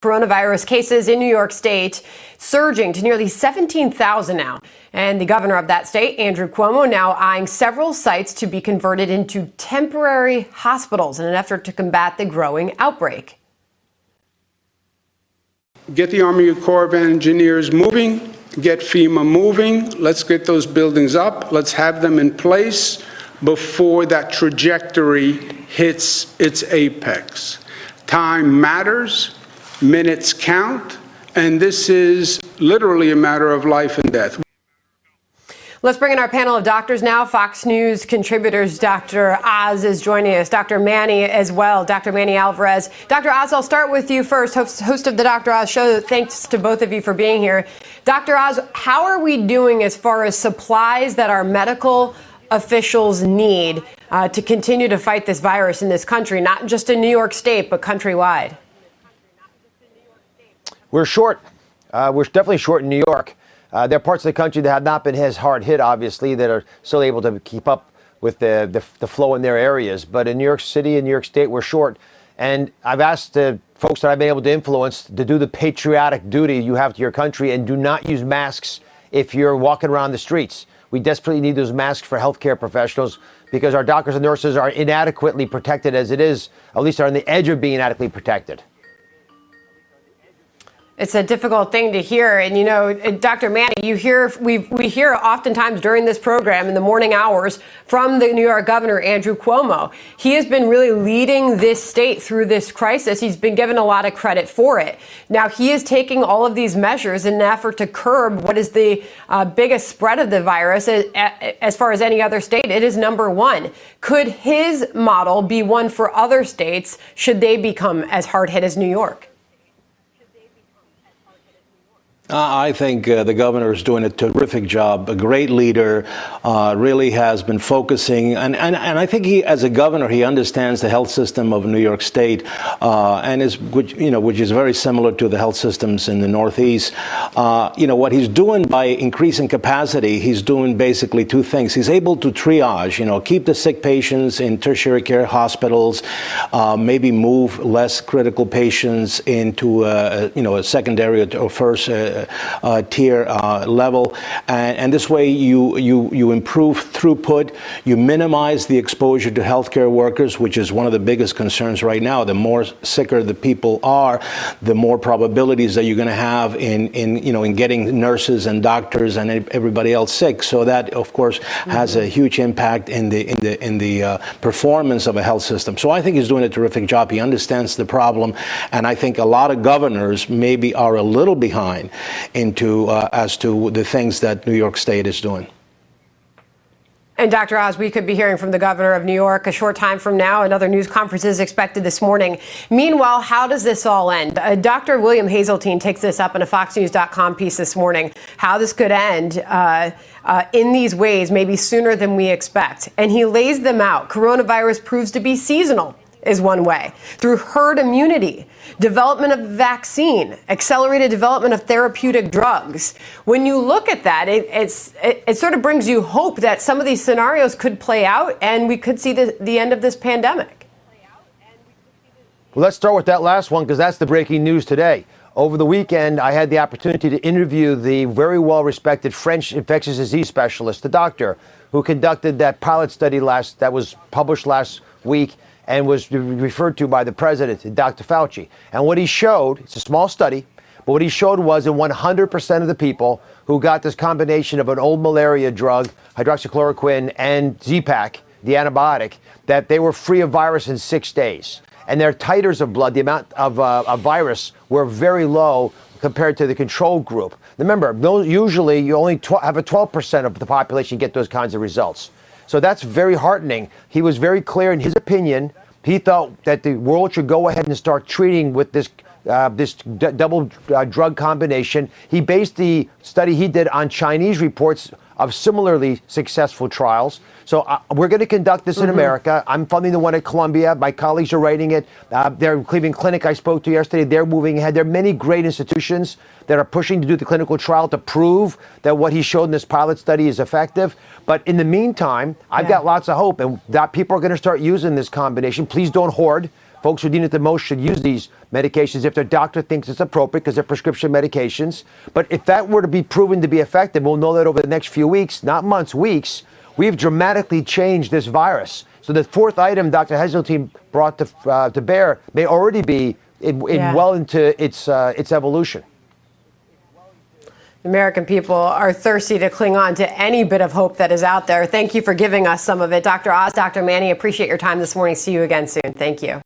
Coronavirus cases in New York State surging to nearly 17,000 now. And the governor of that state, Andrew Cuomo, now eyeing several sites to be converted into temporary hospitals in an effort to combat the growing outbreak. Get the Army Corps of Engineers moving, get FEMA moving. Let's get those buildings up. Let's have them in place before that trajectory hits its apex. Time matters. Minutes count, and this is literally a matter of life and death. Let's bring in our panel of doctors now. Fox News contributors, Dr. Oz is joining us, Dr. Manny as well, Dr. Manny Alvarez. Dr. Oz, I'll start with you first, host of the Dr. Oz Show. Thanks to both of you for being here. Dr. Oz, how are we doing as far as supplies that our medical officials need to continue to fight this virus in this country, not just in New York State, but countrywide? We're short. We're definitely short in New York. There are parts of the country that have not been as hard hit, obviously, that are still able to keep up with the flow in their areas. But in New York City and New York State, we're short. And I've asked the folks that I've been able to influence to do the patriotic duty you have to your country and do not use masks if you're walking around the streets. We desperately need those masks for healthcare professionals because our doctors and nurses are inadequately protected as it is, at least are on the edge of being adequately protected. It's a difficult thing to hear. And, you know, Dr. Manny, we hear oftentimes during this program in the morning hours from the New York governor, Andrew Cuomo. He has been really leading this state through this crisis. He's been given a lot of credit for it. Now, he is taking all of these measures in an effort to curb what is the biggest spread of the virus. As far as any other state, it is number one. Could his model be one for other states should they become as hard hit as New York? I think the governor is doing a terrific job, a great leader, really has been focusing. And I think he, as a governor, he understands the health system of New York State, which is very similar to the health systems in the Northeast. What he's doing by increasing capacity, he's doing basically two things. He's able to triage, keep the sick patients in tertiary care hospitals, maybe move less critical patients into a secondary or first tier level, and this way you improve throughput, you minimize the exposure to healthcare workers, which is one of the biggest concerns right now. The more sicker the people are, the more probabilities that you're going to have in getting nurses and doctors and everybody else sick. So that, of course, has a huge impact in the performance of a health system. So I think he's doing a terrific job. He understands the problem, and I think a lot of governors maybe are a little behind as to the things that New York State is doing. And Dr. Oz, we could be hearing from the governor of New York a short time from now. Another news conference is expected this morning. Meanwhile, how does this all end? Dr. William Hazeltine takes this up in a FoxNews.com piece this morning, how this could end in these ways, maybe sooner than we expect. And he lays them out. Coronavirus proves to be seasonal is one way. Through herd immunity, development of vaccine, accelerated development of therapeutic drugs. When you look at that, it sort of brings you hope that some of these scenarios could play out and we could see the end of this pandemic. Well, let's start with that last one because that's the breaking news today. Over the weekend, I had the opportunity to interview the very well-respected French infectious disease specialist, the doctor, who conducted that pilot study that was published last week and was referred to by the president, Dr. Fauci. And what he showed, it's a small study, but what he showed was in 100% of the people who got this combination of an old malaria drug, hydroxychloroquine, and Z-Pak, the antibiotic, that they were free of virus in 6 days. And their titers of blood, the amount of virus, were very low compared to the control group. Remember, usually you only have a 12% of the population get those kinds of results. So that's very heartening. He was very clear in his opinion. He thought that the world should go ahead and start treating with this double drug combination. He based the study he did on Chinese reports of similarly successful trials. So we're going to conduct this in America. I'm funding the one at Columbia. My colleagues are writing it. Their Cleveland Clinic I spoke to yesterday, they're moving ahead. There are many great institutions that are pushing to do the clinical trial to prove that what he showed in this pilot study is effective. But in the meantime, I've got lots of hope, and that people are going to start using this combination. Please don't hoard. Folks who need it the most should use these medications if their doctor thinks it's appropriate because they're prescription medications. But if that were to be proven to be effective, we'll know that over the next few weeks, not months, weeks, we've dramatically changed this virus. So the fourth item Dr. Hazeltine brought to bear may already be well into its evolution. The American people are thirsty to cling on to any bit of hope that is out there. Thank you for giving us some of it. Dr. Oz, Dr. Manny, appreciate your time this morning. See you again soon. Thank you.